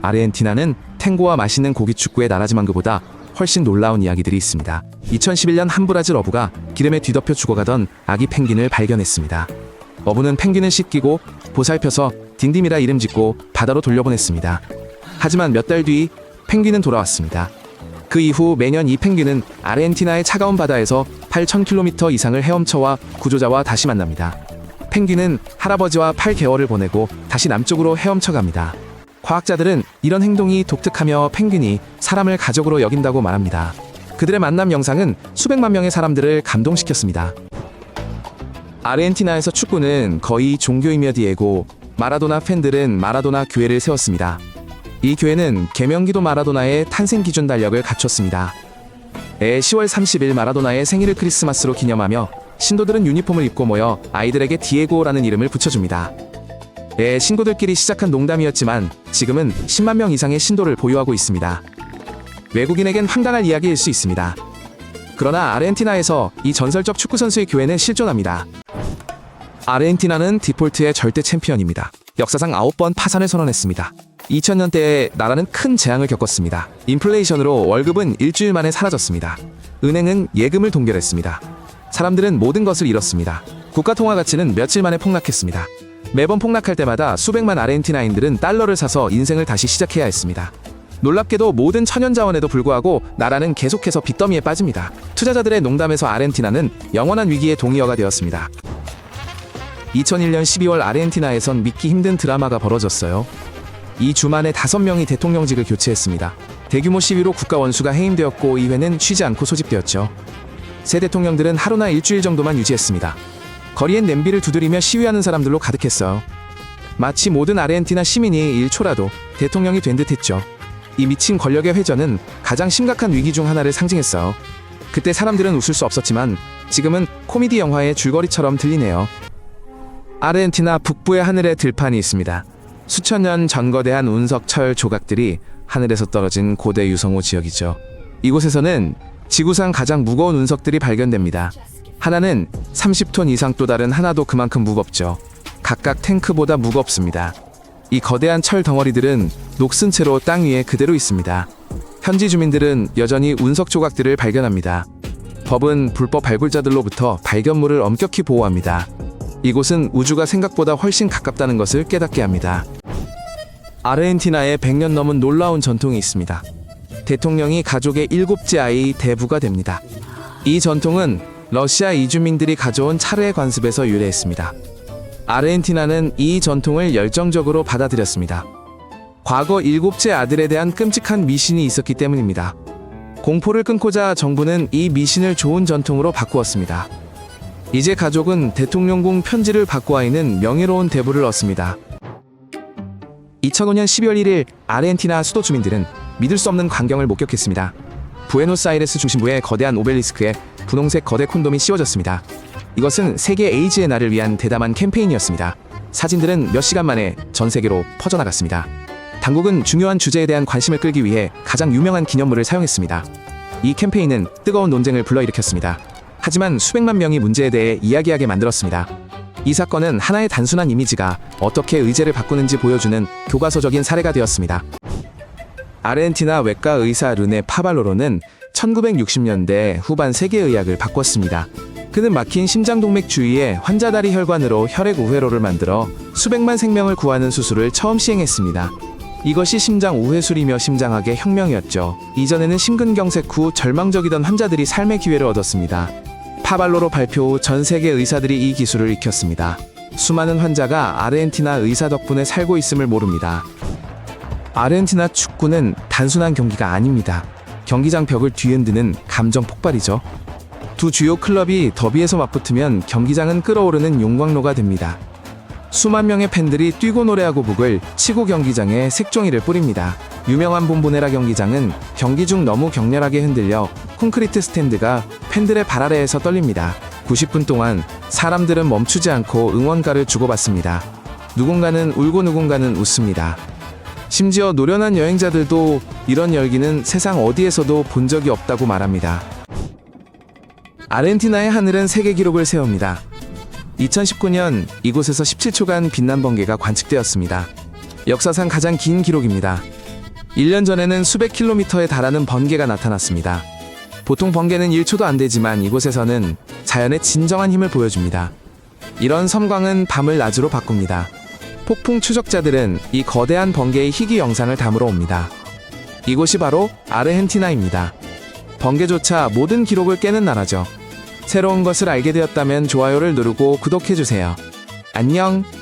아르헨티나는 탱고와 맛있는 고기 축구의 나라지만 그보다 훨씬 놀라운 이야기들이 있습니다. 2011년 한 브라질 어부가 기름에 뒤덮여 죽어가던 아기 펭귄을 발견했습니다. 어부는 펭귄을 씻기고 보살펴서 딘딤이라 이름 짓고 바다로 돌려보냈습니다. 하지만 몇 달 뒤 펭귄은 돌아왔습니다. 그 이후 매년 이 펭귄은 아르헨티나의 차가운 바다에서 8,000km 이상을 헤엄쳐와 구조자와 다시 만납니다. 펭귄은 할아버지와 8개월을 보내고 다시 남쪽으로 헤엄쳐 갑니다. 과학자들은 이런 행동이 독특하며 펭귄이 사람을 가족으로 여긴다고 말합니다. 그들의 만남 영상은 수백만 명의 사람들을 감동시켰습니다. 아르헨티나에서 축구는 거의 종교이며 디에고 마라도나 팬들은 마라도나 교회를 세웠습니다. 이 교회는 계명기도 마라도나의 탄생 기준 달력을 갖췄습니다. 10월 30일 마라도나의 생일을 크리스마스로 기념하며 신도들은 유니폼을 입고 모여 아이들에게 디에고라는 이름을 붙여줍니다. 신도들끼리 시작한 농담이었지만 지금은 10만 명 이상의 신도를 보유하고 있습니다. 외국인에겐 황당할 이야기일 수 있습니다. 그러나 아르헨티나에서 이 전설적 축구선수의 교회는 실존합니다. 아르헨티나는 디폴트의 절대 챔피언입니다. 역사상 9번 파산을 선언했습니다. 2000년대에 나라는 큰 재앙을 겪었습니다. 인플레이션으로 월급은 일주일 만에 사라졌습니다. 은행은 예금을 동결했습니다. 사람들은 모든 것을 잃었습니다. 국가 통화 가치는 며칠 만에 폭락했습니다. 매번 폭락할 때마다 수백만 아르헨티나인들은 달러를 사서 인생을 다시 시작해야 했습니다. 놀랍게도 모든 천연자원에도 불구하고 나라는 계속해서 빚더미에 빠집니다. 투자자들의 농담에서 아르헨티나는 영원한 위기의 동의어가 되었습니다. 2001년 12월 아르헨티나에선 믿기 힘든 드라마가 벌어졌어요. 이 주 만에 5명이 대통령직을 교체했습니다. 대규모 시위로 국가 원수가 해임되었고 의회는 쉬지 않고 소집되었죠. 새 대통령들은 하루나 일주일 정도만 유지했습니다. 거리엔 냄비를 두드리며 시위하는 사람들로 가득했어요. 마치 모든 아르헨티나 시민이 1초라도 대통령이 된 듯했죠. 이 미친 권력의 회전은 가장 심각한 위기 중 하나를 상징했어요. 그때 사람들은 웃을 수 없었지만 지금은 코미디 영화의 줄거리처럼 들리네요. 아르헨티나 북부의 하늘에 들판이 있습니다. 수천 년 전 거대한 운석철 조각들이 하늘에서 떨어진 고대 유성호 지역이죠. 이곳에서는 지구상 가장 무거운 운석들이 발견됩니다. 하나는 30톤 이상, 또 다른 하나도 그만큼 무겁죠. 각각 탱크보다 무겁습니다. 이 거대한 철 덩어리들은 녹슨 채로 땅 위에 그대로 있습니다. 현지 주민들은 여전히 운석 조각들을 발견합니다. 법은 불법 발굴자들로부터 발견물을 엄격히 보호합니다. 이곳은 우주가 생각보다 훨씬 가깝다는 것을 깨닫게 합니다. 아르헨티나에 100년 넘은 놀라운 전통이 있습니다. 대통령이 가족의 7째 아이 대부가 됩니다. 이 전통은 러시아 이주민들이 가져온 차르의 관습에서 유래했습니다. 아르헨티나는 이 전통을 열정적으로 받아들였습니다. 과거 7째 아들에 대한 끔찍한 미신이 있었기 때문입니다. 공포를 끊고자 정부는 이 미신을 좋은 전통으로 바꾸었습니다. 이제 가족은 대통령궁 편지를 받고 아이는 명예로운 대부를 얻습니다. 2005년 12월 1일 아르헨티나 수도 주민들은 믿을 수 없는 광경을 목격했습니다. 부에노스아이레스 중심부의 거대한 오벨리스크에 분홍색 거대 콘돔이 씌워졌습니다. 이것은 세계 에이즈의 날을 위한 대담한 캠페인이었습니다. 사진들은 몇 시간 만에 전 세계로 퍼져나갔습니다. 당국은 중요한 주제에 대한 관심을 끌기 위해 가장 유명한 기념물을 사용했습니다. 이 캠페인은 뜨거운 논쟁을 불러일으켰습니다. 하지만 수백만 명이 문제에 대해 이야기하게 만들었습니다. 이 사건은 하나의 단순한 이미지가 어떻게 의제를 바꾸는지 보여주는 교과서적인 사례가 되었습니다. 아르헨티나 외과 의사 르네 파발로로는 1960년대 후반 세계의학을 바꿨습니다. 그는 막힌 심장동맥 주위에 환자 다리 혈관으로 혈액 우회로를 만들어 수백만 생명을 구하는 수술을 처음 시행했습니다. 이것이 심장 우회술이며 심장학의 혁명이었죠. 이전에는 심근경색 후 절망적이던 환자들이 삶의 기회를 얻었습니다. 파발로로 발표 후 전 세계 의사들이 이 기술을 익혔습니다. 수많은 환자가 아르헨티나 의사 덕분에 살고 있음을 모릅니다. 아르헨티나 축구는 단순한 경기가 아닙니다. 경기장 벽을 뒤흔드는 감정 폭발이죠. 두 주요 클럽이 더비에서 맞붙으면 경기장은 끓어오르는 용광로가 됩니다. 수만 명의 팬들이 뛰고 노래하고 북을 치고 경기장에 색종이를 뿌립니다. 유명한 봄보네라 경기장은 경기 중 너무 격렬하게 흔들려 콘크리트 스탠드가 팬들의 발 아래에서 떨립니다. 90분 동안 사람들은 멈추지 않고 응원가를 주고받습니다. 누군가는 울고 누군가는 웃습니다. 심지어 노련한 여행자들도 이런 열기는 세상 어디에서도 본 적이 없다고 말합니다. 아르헨티나의 하늘은 세계 기록을 세웁니다. 2019년 이곳에서 17초간 빛난 번개가 관측되었습니다. 역사상 가장 긴 기록입니다. 1년 전에는 수백 킬로미터에 달하는 번개가 나타났습니다. 보통 번개는 1초도 안 되지만 이곳에서는 자연의 진정한 힘을 보여줍니다. 이런 섬광은 밤을 낮으로 바꿉니다. 폭풍 추적자들은 이 거대한 번개의 희귀 영상을 담으러 옵니다. 이곳이 바로 아르헨티나입니다. 번개조차 모든 기록을 깨는 나라죠. 새로운 것을 알게 되었다면 좋아요를 누르고 구독해주세요. 안녕!